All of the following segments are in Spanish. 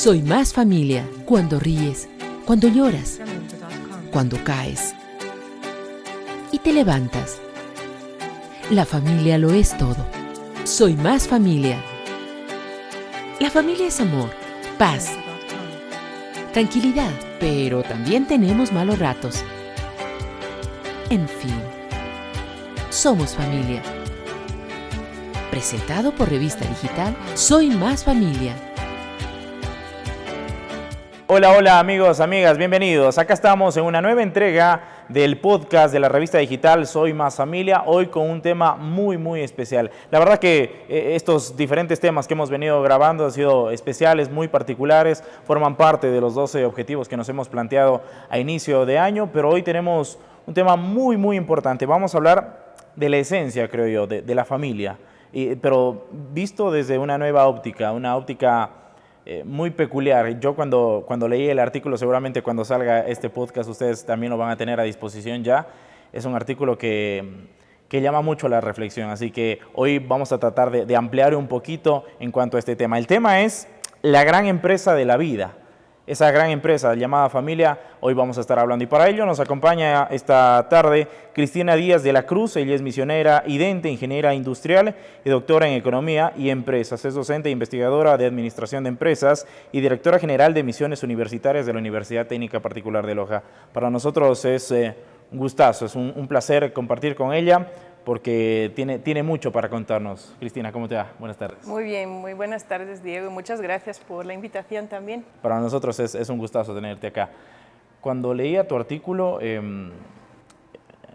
Soy más familia cuando ríes, cuando lloras, cuando caes y te levantas. La familia lo es todo. Soy más familia. La familia es amor, paz, tranquilidad, pero también tenemos malos ratos. En fin, somos familia. Presentado por Revista Digital, Soy Más Familia. Hola, hola amigos, amigas, bienvenidos. Acá estamos en una nueva entrega del podcast de la Revista Digital Soy Más Familia, hoy con un tema muy especial. La verdad que estos diferentes temas que hemos venido grabando han sido especiales, muy particulares, forman parte de los 12 objetivos que nos hemos planteado a inicio de año, pero hoy tenemos un tema muy importante. Vamos a hablar de la esencia, creo yo, de la familia, pero visto desde una nueva óptica, una óptica muy peculiar. Yo cuando leí el artículo, seguramente cuando salga este podcast ustedes también lo van a tener a disposición ya. Es un artículo que llama mucho a la reflexión, así que hoy vamos a tratar de ampliar un poquito en cuanto a este tema. El tema es la gran empresa de la vida. Esa gran empresa llamada familia, hoy vamos a estar hablando. Y para ello nos acompaña esta tarde Cristina Díaz de la Cruz. Ella es misionera, idente, ingeniera industrial y doctora en Economía y Empresas. Es docente e investigadora de Administración de Empresas y directora general de Misiones Universitarias de la Universidad Técnica Particular de Loja. Para nosotros es un gustazo, es un placer compartir con ella, porque tiene mucho para contarnos. Cristina, ¿cómo te va? Buenas tardes. Muy bien, muy buenas tardes, Diego. Muchas gracias por la invitación también. Para nosotros es un gustazo tenerte acá. Cuando leía tu artículo,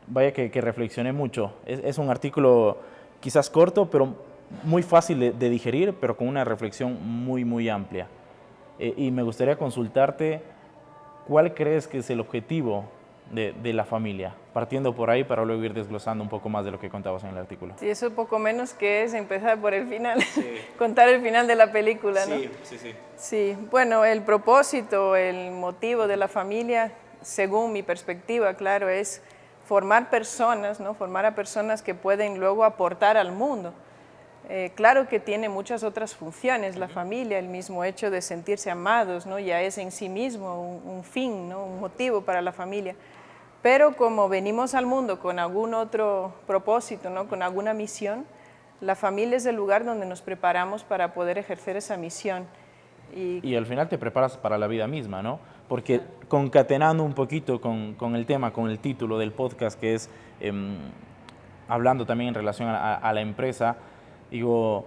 vaya que reflexioné mucho. Es un artículo quizás corto, pero muy fácil de digerir, pero con una reflexión muy amplia. Y me gustaría consultarte, ¿cuál crees que es el objetivo de la familia? Partiendo por ahí para luego ir desglosando un poco más de lo que contabas en el artículo. Sí, eso poco menos que es empezar por el final, sí. Contar el final de la película, ¿no? Sí. Sí, bueno, el propósito, el motivo de la familia, según mi perspectiva, claro, es formar personas, ¿no? Formar a personas que pueden luego aportar al mundo. Claro que tiene muchas otras funciones la familia, el mismo hecho de sentirse amados, ¿no? Ya es en sí mismo un fin, ¿no? Un motivo para la familia. Pero como venimos al mundo con algún otro propósito, ¿no? Con alguna misión, la familia es el lugar donde nos preparamos para poder ejercer esa misión. Y al final te preparas para la vida misma, ¿no? Porque concatenando un poquito con el tema, con el título del podcast, que es hablando también en relación a la empresa, digo,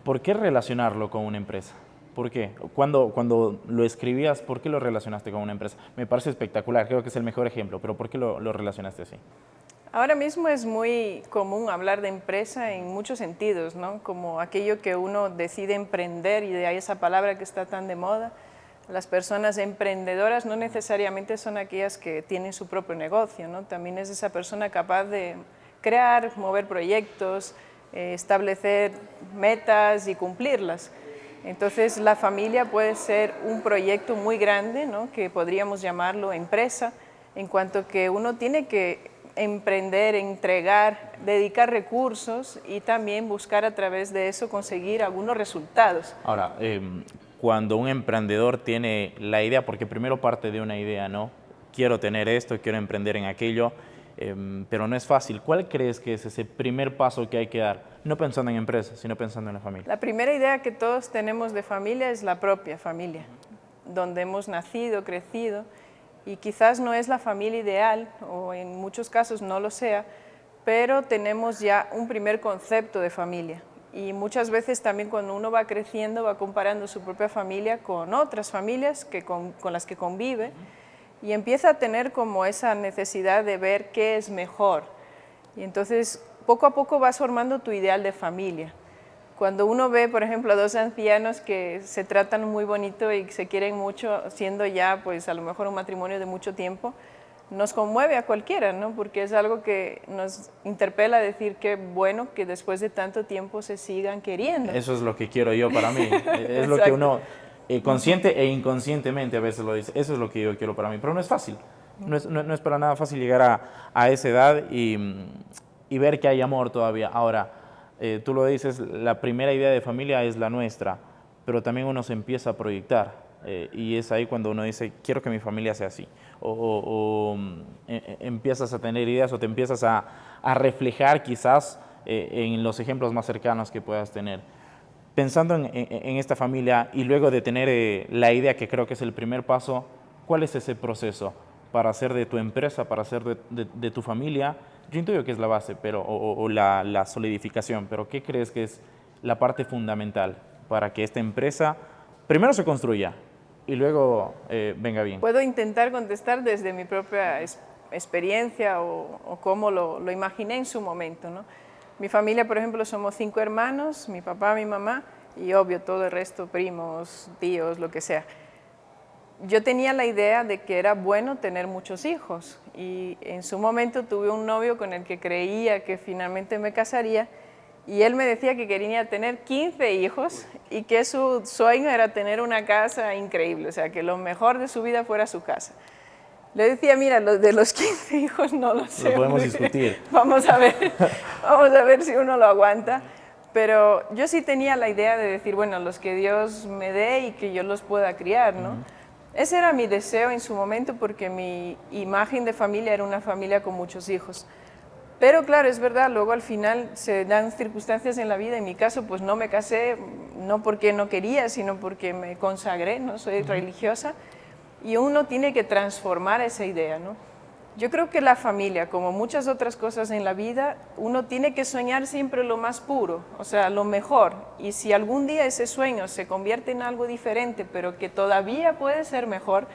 ¿por qué relacionarlo con una empresa? ¿Por qué? Cuando lo escribías, ¿por qué lo relacionaste con una empresa? Me parece espectacular, creo que es el mejor ejemplo, pero ¿por qué lo relacionaste así? Ahora mismo es muy común hablar de empresa en muchos sentidos, ¿no? Como aquello que uno decide emprender, y de ahí esa palabra que está tan de moda. Las personas emprendedoras no necesariamente son aquellas que tienen su propio negocio, ¿no? También es esa persona capaz de crear, mover proyectos, establecer metas y cumplirlas. Entonces la familia puede ser un proyecto muy grande, ¿no? Que podríamos llamarlo empresa, en cuanto que uno tiene que emprender, entregar, dedicar recursos y también buscar a través de eso conseguir algunos resultados. Ahora, cuando un emprendedor tiene la idea, porque primero parte de una idea, ¿no? Quiero tener esto, quiero emprender en aquello, pero no es fácil. ¿Cuál crees que es ese primer paso que hay que dar? No pensando en empresas, sino pensando en la familia. La primera idea que todos tenemos de familia es la propia familia, donde hemos nacido, crecido, y quizás no es la familia ideal, o en muchos casos no lo sea, pero tenemos ya un primer concepto de familia. Y muchas veces también cuando uno va creciendo va comparando su propia familia con otras familias con las que convive, y empieza a tener como esa necesidad de ver qué es mejor. Y entonces poco a poco vas formando tu ideal de familia. Cuando uno ve, por ejemplo, a dos ancianos que se tratan muy bonito y se quieren mucho, siendo ya pues a lo mejor un matrimonio de mucho tiempo, nos conmueve a cualquiera, ¿no? Porque es algo que nos interpela a decir que bueno que después de tanto tiempo se sigan queriendo. Eso es lo que quiero yo para mí. Es lo que uno consciente e inconscientemente a veces lo dice. Eso es lo que yo quiero para mí. Pero no es fácil. No es para nada fácil llegar a esa edad y ver que hay amor todavía. Ahora, tú lo dices, la primera idea de familia es la nuestra, pero también uno se empieza a proyectar. y es ahí cuando uno dice, quiero que mi familia sea así. Empiezas a tener ideas o te empiezas a reflejar quizás en los ejemplos más cercanos que puedas tener. Pensando en esta familia y luego de tener la idea, que creo que es el primer paso, ¿cuál es ese proceso para hacer de tu empresa, para hacer de tu familia? Yo intuyo que es la base o la solidificación, pero ¿qué crees que es la parte fundamental para que esta empresa primero se construya y luego venga bien? Puedo intentar contestar desde mi propia experiencia o cómo lo imaginé en su momento, ¿no? Mi familia, por ejemplo, somos 5 hermanos, mi papá, mi mamá y obvio todo el resto, primos, tíos, lo que sea. Yo tenía la idea de que era bueno tener muchos hijos y en su momento tuve un novio con el que creía que finalmente me casaría y él me decía que quería tener 15 hijos y que su sueño era tener una casa increíble, o sea, que lo mejor de su vida fuera su casa. Le decía, mira, de los 15 hijos no lo sé. Lo podemos discutir. Vamos a ver si uno lo aguanta. Pero yo sí tenía la idea de decir, bueno, los que Dios me dé y que yo los pueda criar, ¿no? Ese era mi deseo en su momento porque mi imagen de familia era una familia con muchos hijos. Pero claro, es verdad, luego al final se dan circunstancias en la vida. En mi caso, pues no me casé, no porque no quería, sino porque me consagré, ¿no? Soy religiosa. Y uno tiene que transformar esa idea, ¿no? Yo creo que la familia, como muchas otras cosas en la vida, uno tiene que soñar siempre lo más puro, o sea, lo mejor. Y si algún día ese sueño se convierte en algo diferente, pero que todavía puede ser mejor,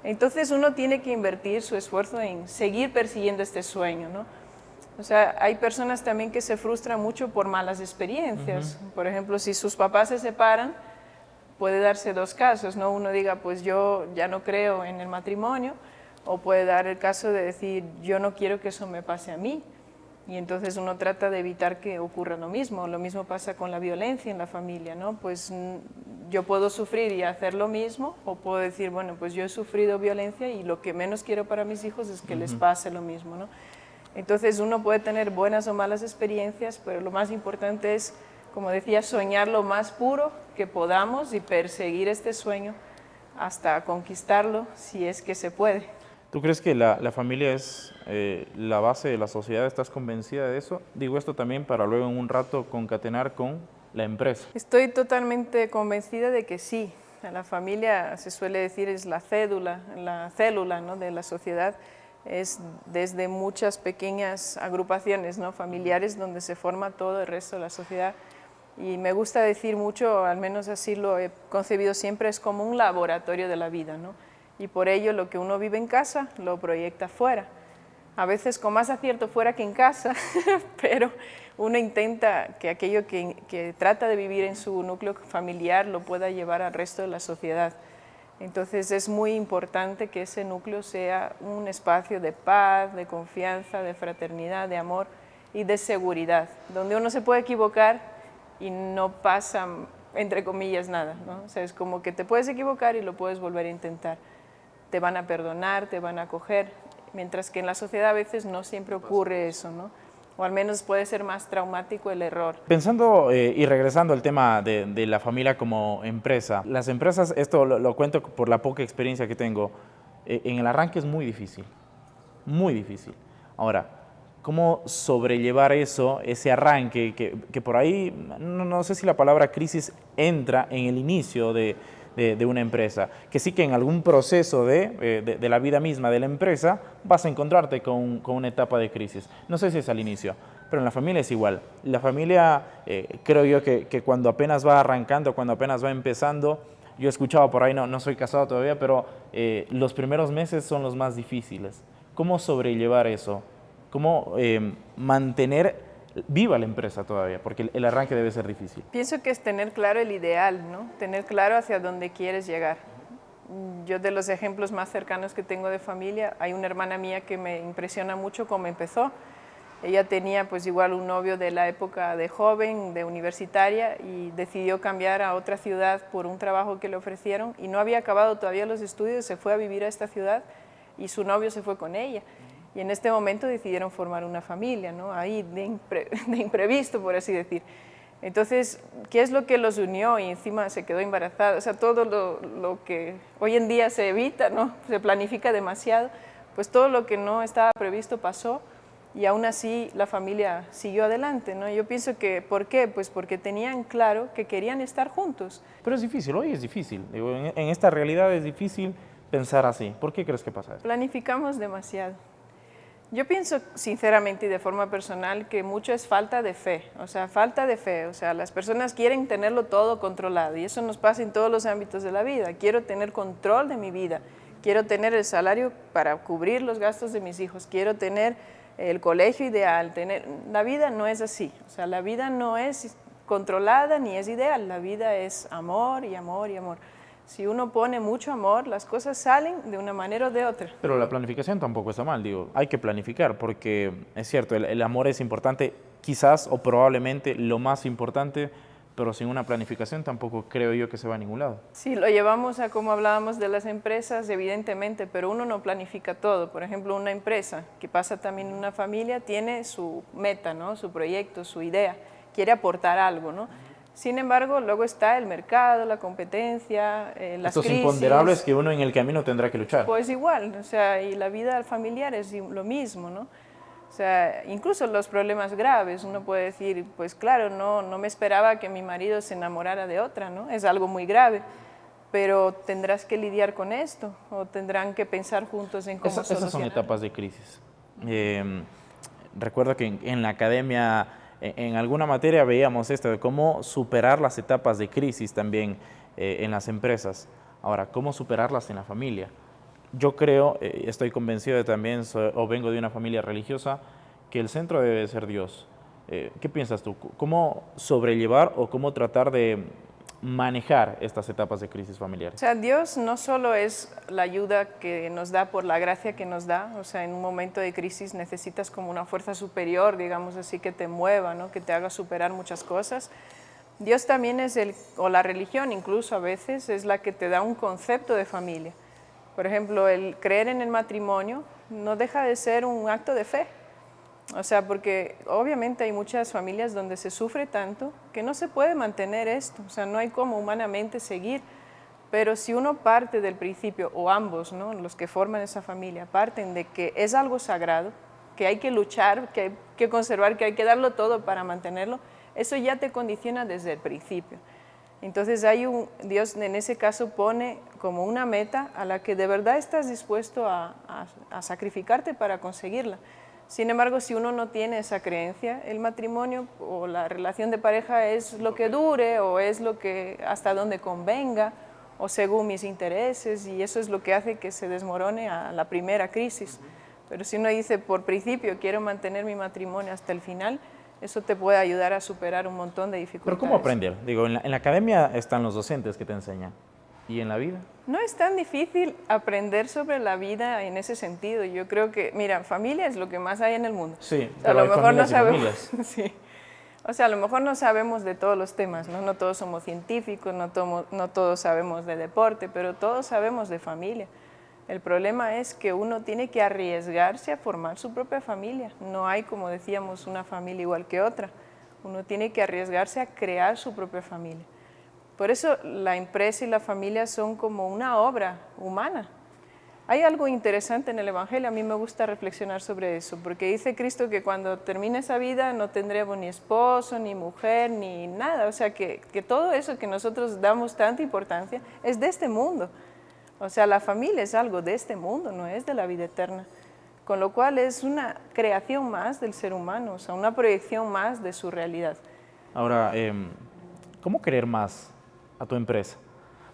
entonces uno tiene que invertir su esfuerzo en seguir persiguiendo este sueño, ¿no? O sea, hay personas también que se frustran mucho por malas experiencias. Por ejemplo, si sus papás se separan, puede darse 2 casos, ¿no? Uno diga, pues yo ya no creo en el matrimonio, o puede dar el caso de decir, yo no quiero que eso me pase a mí, y entonces uno trata de evitar que ocurra lo mismo. Lo mismo pasa con la violencia en la familia, ¿no? Pues yo puedo sufrir y hacer lo mismo, o puedo decir, bueno, pues yo he sufrido violencia y lo que menos quiero para mis hijos es que les pase lo mismo, ¿no? Entonces uno puede tener buenas o malas experiencias, pero lo más importante es, como decía, soñar lo más puro que podamos y perseguir este sueño hasta conquistarlo, si es que se puede. ¿Tú crees que la familia es la base de la sociedad? ¿Estás convencida de eso? Digo esto también para luego en un rato concatenar con la empresa. Estoy totalmente convencida de que sí. La familia, se suele decir, es la célula, ¿no?, de la sociedad. Es desde muchas pequeñas agrupaciones, ¿no?, familiares donde se forma todo el resto de la sociedad. Y me gusta decir mucho, al menos así lo he concebido siempre, es como un laboratorio de la vida, ¿no? Y por ello lo que uno vive en casa lo proyecta fuera. A veces con más acierto fuera que en casa, pero uno intenta que aquello que trata de vivir en su núcleo familiar lo pueda llevar al resto de la sociedad. Entonces es muy importante que ese núcleo sea un espacio de paz, de confianza, de fraternidad, de amor y de seguridad, donde uno se puede equivocar y no pasa, entre comillas, nada, ¿no? O sea, es como que te puedes equivocar y lo puedes volver a intentar. Te van a perdonar, te van a acoger, mientras que en la sociedad a veces no siempre ocurre eso, ¿no? O al menos puede ser más traumático el error. Pensando y regresando al tema de la familia como empresa, las empresas, esto lo cuento por la poca experiencia que tengo, en el arranque es muy difícil, muy difícil. Ahora, ¿cómo sobrellevar eso, ese arranque, que por ahí, no sé si la palabra crisis entra en el inicio de una empresa, que sí que en algún proceso de la vida misma de la empresa vas a encontrarte con una etapa de crisis. No sé si es al inicio, pero en la familia es igual. La familia, creo yo que cuando apenas va arrancando, cuando apenas va empezando, yo he escuchado por ahí, no soy casado todavía, pero los primeros meses son los más difíciles. ¿Cómo sobrellevar eso? ¿Cómo mantener viva la empresa todavía? Porque el arranque debe ser difícil. Pienso que es tener claro el ideal, ¿no? Tener claro hacia dónde quieres llegar. Yo, de los ejemplos más cercanos que tengo de familia, hay una hermana mía que me impresiona mucho cómo empezó. Ella tenía pues igual un novio de la época de joven, de universitaria, y decidió cambiar a otra ciudad por un trabajo que le ofrecieron y no había acabado todavía los estudios, se fue a vivir a esta ciudad y su novio se fue con ella. Y en este momento decidieron formar una familia, ¿no? Ahí de imprevisto, por así decir. Entonces, ¿qué es lo que los unió? Y encima se quedó embarazada. O sea, todo lo que hoy en día se evita, ¿no? Se planifica demasiado, pues todo lo que no estaba previsto pasó y aún así la familia siguió adelante, ¿no? Yo pienso que, ¿por qué? Pues porque tenían claro que querían estar juntos. Pero es difícil, hoy es difícil. Digo, en esta realidad es difícil pensar así. ¿Por qué crees que pasa eso? Planificamos demasiado. Yo pienso sinceramente y de forma personal que mucho es falta de fe, o sea, falta de fe, o sea, las personas quieren tenerlo todo controlado y eso nos pasa en todos los ámbitos de la vida. Quiero tener control de mi vida, quiero tener el salario para cubrir los gastos de mis hijos, quiero tener el colegio ideal, la vida no es así, o sea, la vida no es controlada ni es ideal, la vida es amor y amor y amor. Si uno pone mucho amor, las cosas salen de una manera o de otra. Pero la planificación tampoco está mal, digo, hay que planificar porque es cierto, el amor es importante, quizás o probablemente lo más importante, pero sin una planificación tampoco creo yo que se va a ningún lado. Sí, lo llevamos a como hablábamos de las empresas, evidentemente, pero uno no planifica todo. Por ejemplo, una empresa que pasa también en una familia tiene su meta, ¿no? Su proyecto, su idea, quiere aportar algo, ¿no? Sin embargo, luego está el mercado, la competencia, las Estos crisis. imponderables que uno en el camino tendrá que luchar. Pues igual, o sea, y la vida familiar es lo mismo, ¿no? O sea, incluso los problemas graves, uno puede decir, pues claro, no me esperaba que mi marido se enamorara de otra, ¿no? Es algo muy grave, pero tendrás que lidiar con esto, o tendrán que pensar juntos en cómo solucionarlo. Esas son etapas de crisis. Recuerdo que en la academia, en alguna materia veíamos esto de cómo superar las etapas de crisis también en las empresas. Ahora, ¿cómo superarlas en la familia? Yo creo, estoy convencido de también, o vengo de una familia religiosa, que el centro debe ser Dios. ¿Qué piensas tú? ¿Cómo sobrellevar o cómo tratar de manejar estas etapas de crisis familiares? O sea, Dios no solo es la ayuda que nos da por la gracia que nos da, o sea, en un momento de crisis necesitas como una fuerza superior, digamos así, que te mueva, ¿no? Que te haga superar muchas cosas. Dios también es o la religión incluso a veces, es la que te da un concepto de familia. Por ejemplo, el creer en el matrimonio no deja de ser un acto de fe. O sea, porque obviamente hay muchas familias donde se sufre tanto que no se puede mantener esto, o sea, no hay cómo humanamente seguir, pero si uno parte del principio, o ambos, ¿no? Los que forman esa familia, parten de que es algo sagrado, que hay que luchar, que hay que conservar, que hay que darlo todo para mantenerlo, eso ya te condiciona desde el principio. Entonces Dios en ese caso pone como una meta a la que de verdad estás dispuesto a sacrificarte para conseguirla. Sin embargo, si uno no tiene esa creencia, el matrimonio o la relación de pareja es lo que dure o es lo que hasta donde convenga o según mis intereses, y eso es lo que hace que se desmorone a la primera crisis. Pero si uno dice, por principio quiero mantener mi matrimonio hasta el final, eso te puede ayudar a superar un montón de dificultades. Pero ¿cómo aprender? Digo, en la academia están los docentes que te enseñan. ¿Y en la vida? No es tan difícil aprender sobre la vida en ese sentido. Yo creo que, mira, familia es lo que más hay en el mundo. Sí, o sea, a lo mejor no sabemos. Sí. O sea, a lo mejor no sabemos de todos los temas, ¿no? No todos somos científicos, no todos sabemos de deporte, pero todos sabemos de familia. El problema es que uno tiene que arriesgarse a formar su propia familia. No hay, como decíamos, una familia igual que otra. Uno tiene que arriesgarse a crear su propia familia. Por eso la empresa y la familia son como una obra humana. Hay algo interesante en el Evangelio, a mí me gusta reflexionar sobre eso, porque dice Cristo que cuando termine esa vida no tendremos ni esposo, ni mujer, ni nada. O sea, que todo eso que nosotros damos tanta importancia es de este mundo. O sea, la familia es algo de este mundo, no es de la vida eterna. Con lo cual es una creación más del ser humano, o sea, una proyección más de su realidad. Ahora, ¿cómo querer más a tu empresa?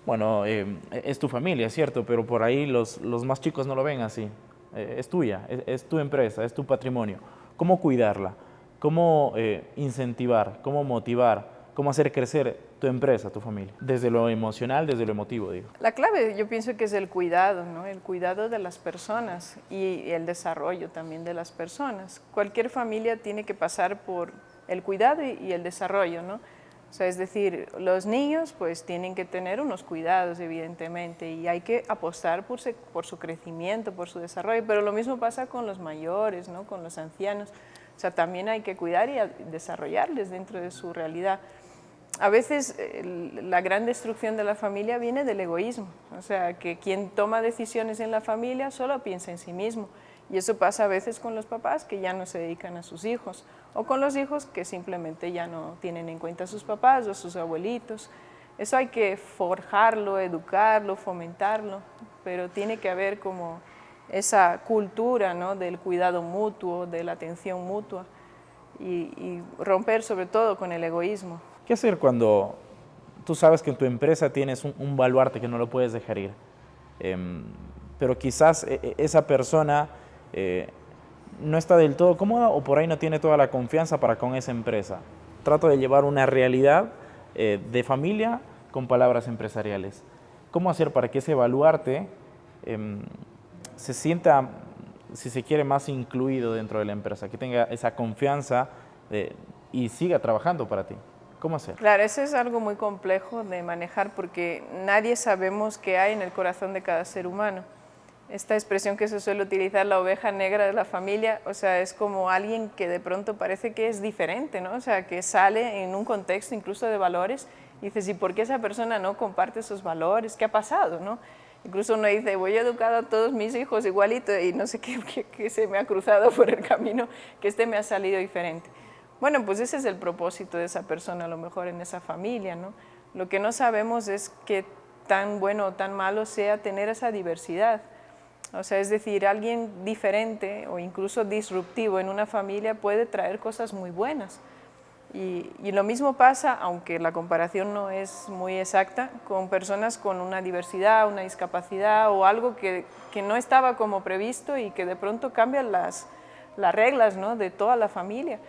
Bueno, es tu familia, ¿cierto? Pero por ahí los más chicos no lo ven así. Es tuya, es tu empresa, es tu patrimonio. ¿Cómo cuidarla? ¿Cómo incentivar? ¿Cómo motivar? ¿Cómo hacer crecer tu empresa, tu familia? Desde lo emocional, desde lo emotivo, digo. La clave yo pienso que es el cuidado, ¿no? El cuidado de las personas y el desarrollo también de las personas. Cualquier familia tiene que pasar por el cuidado y el desarrollo, ¿no? O sea, es decir, los niños pues tienen que tener unos cuidados evidentemente y hay que apostar por su crecimiento, por su desarrollo, pero lo mismo pasa con los mayores, ¿no? Con los ancianos. O sea, también hay que cuidar y desarrollarles dentro de su realidad. A veces la gran destrucción de la familia viene del egoísmo, o sea, que quien toma decisiones en la familia solo piensa en sí mismo. Y eso pasa a veces con los papás que ya no se dedican a sus hijos, o con los hijos que simplemente ya no tienen en cuenta a sus papás o a sus abuelitos. Eso hay que forjarlo, educarlo, fomentarlo, pero tiene que haber como esa cultura, ¿no?, del cuidado mutuo, de la atención mutua y romper sobre todo con el egoísmo. ¿Qué hacer cuando tú sabes que en tu empresa tienes un baluarte que no lo puedes dejar ir? Pero quizás esa persona no está del todo cómoda o por ahí no tiene toda la confianza para con esa empresa. Trato de llevar una realidad de familia con palabras empresariales. ¿Cómo hacer para que ese baluarte se sienta, si se quiere, más incluido dentro de la empresa, que tenga esa confianza y siga trabajando para ti? ¿Cómo hacer? Claro, eso es algo muy complejo de manejar porque nadie sabemos qué hay en el corazón de cada ser humano. Esta expresión que se suele utilizar, la oveja negra de la familia, o sea, es como alguien que de pronto parece que es diferente, ¿no? O sea, que sale en un contexto incluso de valores y dices, ¿y por qué esa persona no comparte esos valores? ¿Qué ha pasado, no? Incluso uno dice, voy a educar a todos mis hijos igualito y no sé qué se me ha cruzado por el camino, que este me ha salido diferente. Bueno, pues ese es el propósito de esa persona, a lo mejor en esa familia, ¿no? Lo que no sabemos es qué tan bueno o tan malo sea tener esa diversidad. O sea, es decir, alguien diferente o incluso disruptivo en una familia puede traer cosas muy buenas. Y lo mismo pasa, aunque la comparación no es muy exacta, con personas con una diversidad, una discapacidad o algo que no estaba como previsto y que de pronto cambian las reglas, ¿no?, de toda la familia.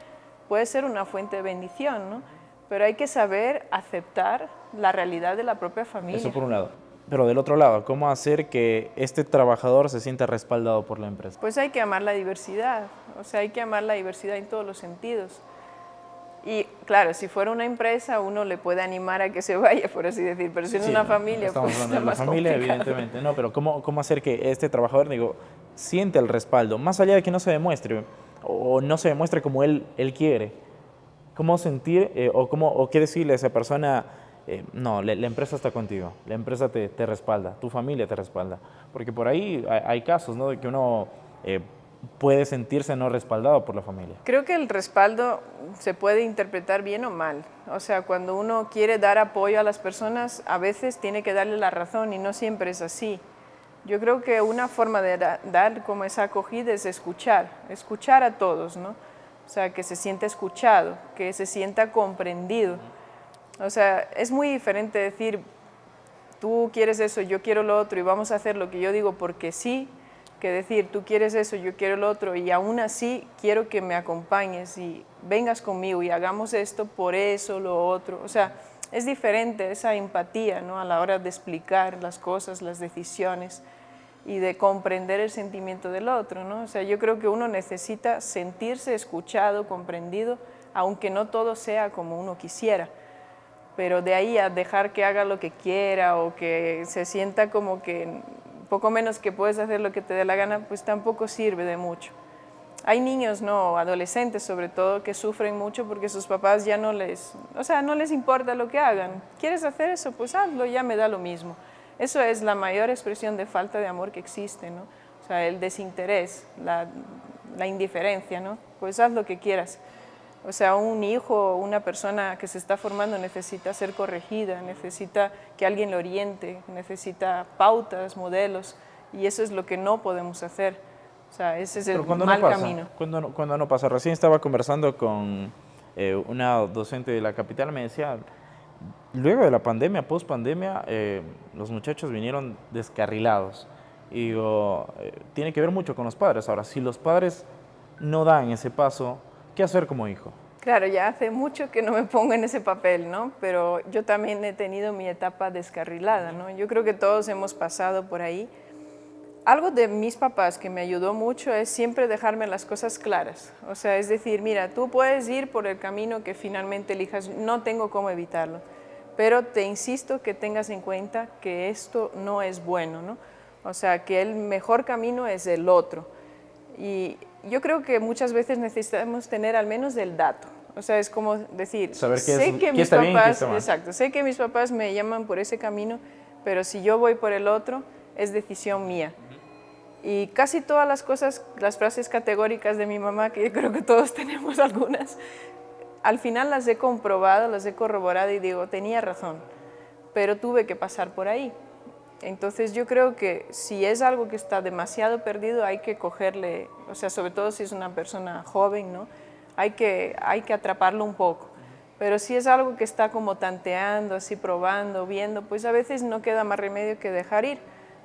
Puede ser una fuente de bendición, ¿no? Pero hay que saber aceptar la realidad de la propia familia. Eso por un lado. Pero del otro lado, ¿cómo hacer que este trabajador se sienta respaldado por la empresa? Pues hay que amar la diversidad, o sea, hay que amar la diversidad en todos los sentidos. Y claro, si fuera una empresa, uno le puede animar a que se vaya, por así decir, pero si es una familia, estamos pues hablando de está la más familia, complicado. evidentemente. No, pero ¿cómo hacer que este trabajador, siente el respaldo? Más allá de que no se demuestre, o no se demuestre como él quiere. ¿Cómo sentir o qué decirle a esa persona? No, la empresa está contigo, la empresa te respalda, tu familia te respalda. Porque por ahí hay casos, ¿no?, de que uno puede sentirse no respaldado por la familia. Creo que el respaldo se puede interpretar bien o mal. O sea, cuando uno quiere dar apoyo a las personas, a veces tiene que darle la razón y no siempre es así. Yo creo que una forma de dar como esa acogida es escuchar a todos, ¿no? O sea, que se sienta escuchado, que se sienta comprendido. O sea, es muy diferente decir, tú quieres eso, yo quiero lo otro y vamos a hacer lo que yo digo porque sí, que decir, tú quieres eso, yo quiero lo otro y aún así quiero que me acompañes y vengas conmigo y hagamos esto por eso, lo otro. O sea, es diferente esa empatía, ¿no?, a la hora de explicar las cosas, las decisiones y de comprender el sentimiento del otro, ¿no? O sea, yo creo que uno necesita sentirse escuchado, comprendido, aunque no todo sea como uno quisiera. Pero de ahí a dejar que haga lo que quiera o que se sienta como que poco menos que puedes hacer lo que te dé la gana, pues tampoco sirve de mucho. Hay niños, no, adolescentes sobre todo, que sufren mucho porque sus papás ya no les importa lo que hagan. ¿Quieres hacer eso? Pues hazlo, ya me da lo mismo. Eso es la mayor expresión de falta de amor que existe, ¿no? O sea, el desinterés, la indiferencia, ¿no? Pues haz lo que quieras. O sea, un hijo, una persona que se está formando necesita ser corregida, necesita que alguien lo oriente, necesita pautas, modelos, y eso es lo que no podemos hacer. O sea, ese es el mal camino. Cuando no pasa. Recién estaba conversando con una docente de la capital, me decía, luego de la pandemia, post-pandemia, los muchachos vinieron descarrilados. Y digo, tiene que ver mucho con los padres. Ahora, si los padres no dan ese paso, ¿qué hacer como hijo? Claro, ya hace mucho que no me pongo en ese papel, ¿no? Pero yo también he tenido mi etapa descarrilada, ¿no? Yo creo que todos hemos pasado por ahí. Algo de mis papás que me ayudó mucho es siempre dejarme las cosas claras. O sea, es decir, mira, tú puedes ir por el camino que finalmente elijas, no tengo cómo evitarlo, pero te insisto que tengas en cuenta que esto no es bueno, ¿no? O sea, que el mejor camino es el otro. Y yo creo que muchas veces necesitamos tener al menos el dato. O sea, es como decir, Saber qué qué está bien y qué está mal. exacto, sé que mis papás me llaman por ese camino, pero si yo voy por el otro, es decisión mía. Y casi todas las cosas, las frases categóricas de mi mamá, que yo creo que todos tenemos algunas, al final las he comprobado, las he corroborado y digo, tenía razón, pero tuve que pasar por ahí. Entonces yo creo que si es algo que está demasiado perdido, hay que cogerle, o sea, sobre todo si es una persona joven, ¿no? Hay que atraparlo un poco. Pero si es algo que está como tanteando, así probando, viendo, pues a veces no queda más remedio que dejar ir,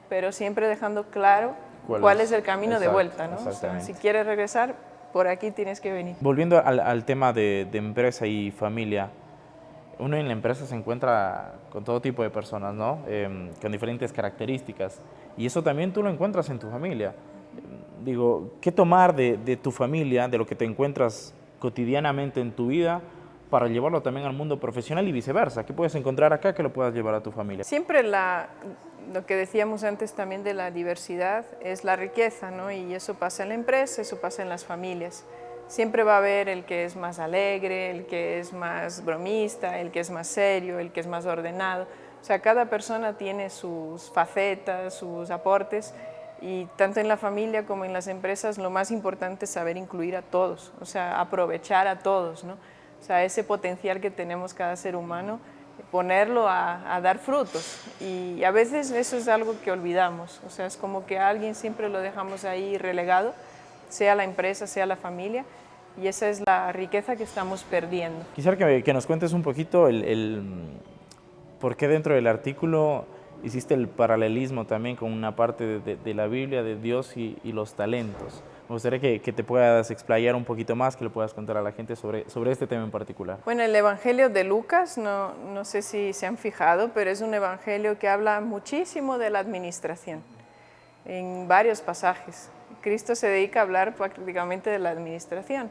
pero siempre dejando claro cuál es el camino de vuelta, ¿no? O sea, si quieres regresar, por aquí tienes que venir. Volviendo al tema de empresa y familia, uno en la empresa se encuentra con todo tipo de personas, ¿no? Con diferentes características, y eso también tú lo encuentras en tu familia. Digo, ¿qué tomar de tu familia, de lo que te encuentras cotidianamente en tu vida, para llevarlo también al mundo profesional y viceversa? ¿Qué puedes encontrar acá que lo puedas llevar a tu familia? Siempre lo que decíamos antes también de la diversidad es la riqueza, ¿no? Y eso pasa en la empresa, eso pasa en las familias. Siempre va a haber el que es más alegre, el que es más bromista, el que es más serio, el que es más ordenado. O sea, cada persona tiene sus facetas, sus aportes, y tanto en la familia como en las empresas lo más importante es saber incluir a todos, o sea, aprovechar a todos, ¿no? O sea, ese potencial que tenemos cada ser humano, ponerlo a dar frutos, y a veces eso es algo que olvidamos, o sea, es como que a alguien siempre lo dejamos ahí relegado, sea la empresa, sea la familia, y esa es la riqueza que estamos perdiendo. Quisiera que nos cuentes un poquito por qué dentro del artículo hiciste el paralelismo también con una parte de la Biblia, de Dios y los talentos. Me gustaría que te puedas explayar un poquito más, que le puedas contar a la gente sobre este tema en particular. Bueno, el Evangelio de Lucas, no sé si se han fijado, pero es un evangelio que habla muchísimo de la administración, en varios pasajes. Cristo se dedica a hablar prácticamente de la administración.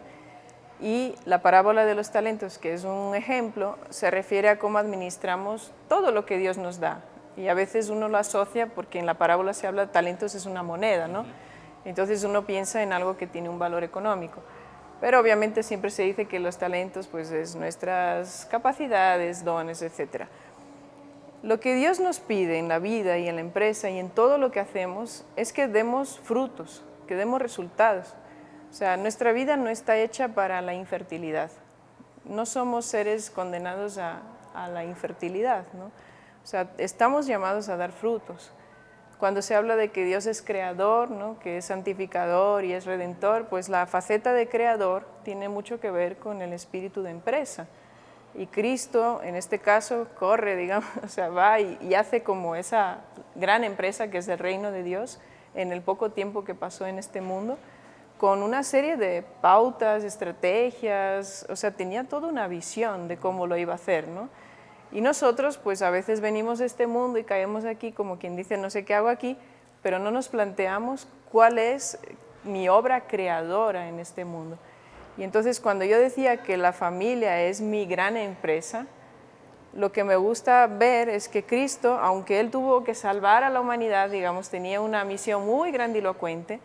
Y la parábola de los talentos, que es un ejemplo, se refiere a cómo administramos todo lo que Dios nos da. Y a veces uno lo asocia, porque en la parábola se habla de talentos, es una moneda, ¿no? Entonces uno piensa en algo que tiene un valor económico. Pero obviamente siempre se dice que los talentos pues es nuestras capacidades, dones, etc. Lo que Dios nos pide en la vida y en la empresa y en todo lo que hacemos es que demos frutos, que demos resultados. O sea, nuestra vida no está hecha para la infertilidad. No somos seres condenados a la infertilidad, ¿no? O sea, estamos llamados a dar frutos. Cuando se habla de que Dios es creador, ¿no? Que es santificador y es redentor, pues la faceta de creador tiene mucho que ver con el espíritu de empresa. Y Cristo, en este caso, corre, digamos, o sea, va y hace como esa gran empresa que es el reino de Dios en el poco tiempo que pasó en este mundo, con una serie de pautas, estrategias, o sea, tenía toda una visión de cómo lo iba a hacer, ¿no? Y nosotros, pues a veces venimos a este mundo y caemos aquí como quien dice, no sé qué hago aquí, pero no nos planteamos cuál es mi obra creadora en este mundo. Y entonces cuando yo decía que la familia es mi gran empresa, lo que me gusta ver es que Cristo, aunque Él tuvo que salvar a la humanidad, digamos, tenía una misión muy grandilocuente,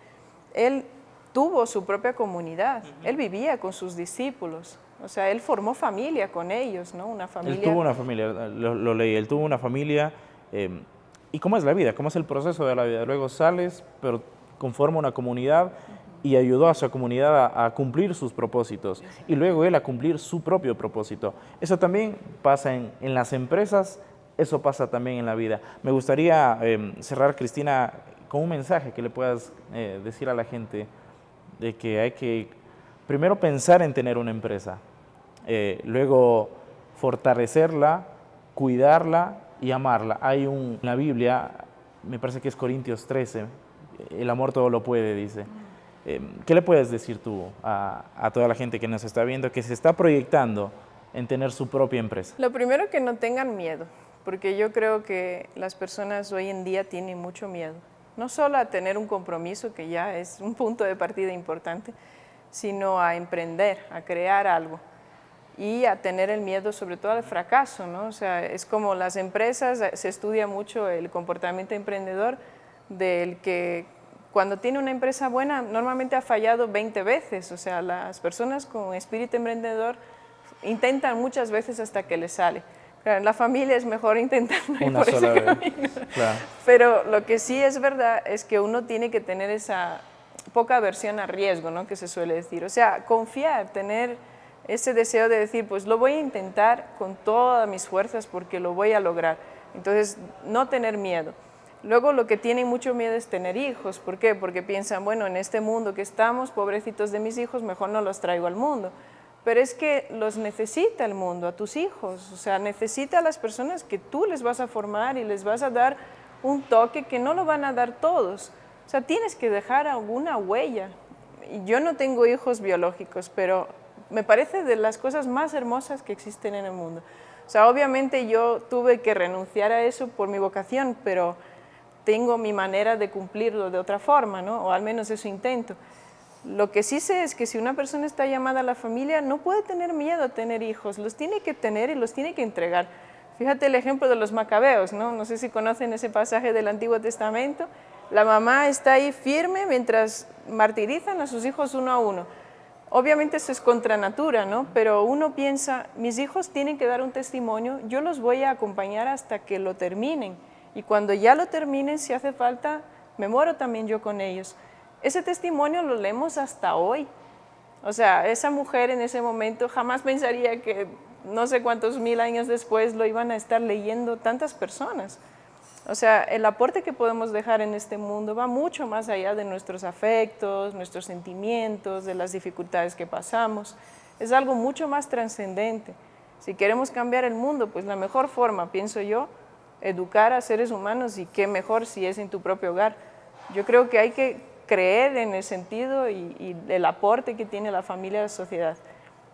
Él tuvo su propia comunidad, Él vivía con sus discípulos. O sea, Él formó familia con ellos, ¿no? Una familia. Él tuvo una familia, lo leí, Él tuvo una familia. ¿Y cómo es la vida? ¿Cómo es el proceso de la vida? Luego sales, pero conforma una comunidad y ayudó a su comunidad a cumplir sus propósitos. Y luego Él a cumplir su propio propósito. Eso también pasa en las empresas, eso pasa también en la vida. Me gustaría cerrar, Cristina, con un mensaje que le puedas decir a la gente de que hay que primero pensar en tener una empresa, luego fortalecerla, cuidarla y amarla. Hay en la Biblia, me parece que es Corintios 13, el amor todo lo puede, dice. ¿Qué le puedes decir tú a toda la gente que nos está viendo, que se está proyectando en tener su propia empresa? Lo primero, que no tengan miedo, porque yo creo que las personas hoy en día tienen mucho miedo. No solo a tener un compromiso, que ya es un punto de partida importante, sino a emprender, a crear algo y a tener el miedo sobre todo al fracaso, ¿no? O sea, es como las empresas, se estudia mucho el comportamiento emprendedor del que cuando tiene una empresa buena, normalmente ha fallado 20 veces. O sea, las personas con espíritu emprendedor intentan muchas veces hasta que les sale. Claro, en la familia es mejor intentar no ir por ese camino. Claro. Pero lo que sí es verdad es que uno tiene que tener esa poca aversión al riesgo, ¿no? Que se suele decir. O sea, confiar, tener ese deseo de decir, pues lo voy a intentar con todas mis fuerzas porque lo voy a lograr. Entonces, no tener miedo. Luego, lo que tienen mucho miedo es tener hijos. ¿Por qué? Porque piensan, bueno, en este mundo que estamos, pobrecitos de mis hijos, mejor no los traigo al mundo. Pero es que los necesita el mundo, a tus hijos. O sea, necesita a las personas que tú les vas a formar y les vas a dar un toque que no lo van a dar todos. O sea, tienes que dejar alguna huella. Y yo no tengo hijos biológicos, pero me parece de las cosas más hermosas que existen en el mundo. O sea, obviamente yo tuve que renunciar a eso por mi vocación, pero tengo mi manera de cumplirlo de otra forma, ¿no? O al menos eso intento. Lo que sí sé es que si una persona está llamada a la familia, no puede tener miedo a tener hijos, los tiene que tener y los tiene que entregar. Fíjate el ejemplo de los macabeos, ¿no? No sé si conocen ese pasaje del Antiguo Testamento. La mamá está ahí firme mientras martirizan a sus hijos uno a uno. Obviamente eso es contra natura, ¿no? Pero uno piensa, mis hijos tienen que dar un testimonio, yo los voy a acompañar hasta que lo terminen. Y cuando ya lo terminen, si hace falta, me muero también yo con ellos. Ese testimonio lo leemos hasta hoy. O sea, esa mujer en ese momento jamás pensaría que no sé cuántos mil años después lo iban a estar leyendo tantas personas. O sea, el aporte que podemos dejar en este mundo va mucho más allá de nuestros afectos, nuestros sentimientos, de las dificultades que pasamos. Es algo mucho más trascendente. Si queremos cambiar el mundo, pues la mejor forma, pienso yo, educar a seres humanos, y qué mejor si es en tu propio hogar. Yo creo que hay que creer en el sentido y el aporte que tiene la familia a la sociedad.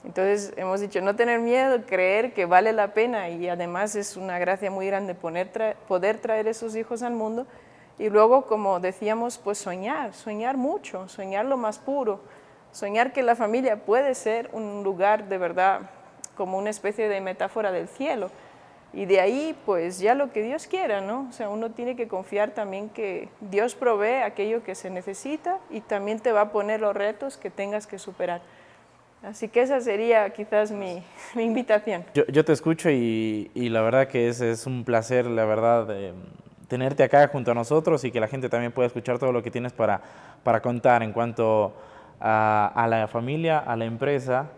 Entonces hemos dicho no tener miedo, creer que vale la pena, y además es una gracia muy grande poder traer esos hijos al mundo. Y luego, como decíamos, pues soñar mucho, soñar lo más puro, soñar que la familia puede ser un lugar de verdad como una especie de metáfora del cielo. Y de ahí, pues ya lo que Dios quiera, ¿no? O sea, uno tiene que confiar también que Dios provee aquello que se necesita y también te va a poner los retos que tengas que superar. Así que esa sería quizás mi invitación. Yo te escucho y la verdad que es un placer, la verdad, tenerte acá junto a nosotros y que la gente también pueda escuchar todo lo que tienes para contar en cuanto a la familia, a la empresa,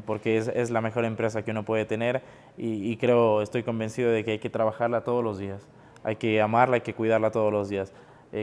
porque es la mejor empresa que uno puede tener y estoy convencido de que hay que trabajarla todos los días, hay que amarla, hay que cuidarla todos los días.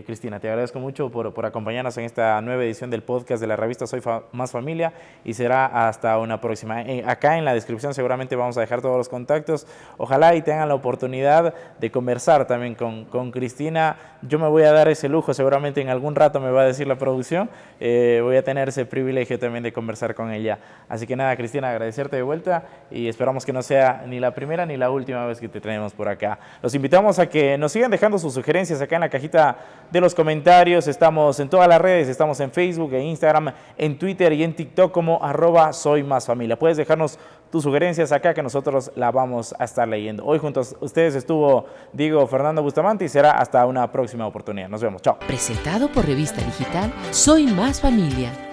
Cristina, te agradezco mucho por acompañarnos en esta nueva edición del podcast de la revista Soy Más Familia y será hasta una próxima. Acá en la descripción seguramente vamos a dejar todos los contactos. Ojalá y tengan la oportunidad de conversar también con Cristina. Yo me voy a dar ese lujo, seguramente en algún rato me va a decir la producción. Voy a tener ese privilegio también de conversar con ella. Así que nada, Cristina, agradecerte de vuelta y esperamos que no sea ni la primera ni la última vez que te tenemos por acá. Los invitamos a que nos sigan dejando sus sugerencias acá en la cajita de los comentarios. Estamos en todas las redes, estamos en Facebook, en Instagram, en Twitter y en TikTok como @soymasfamilia. Puedes dejarnos tus sugerencias acá que nosotros la vamos a estar leyendo. Hoy junto a ustedes estuvo Diego Fernando Bustamante y será hasta una próxima oportunidad. Nos vemos, chao. Presentado por Revista Digital Soy Más Familia.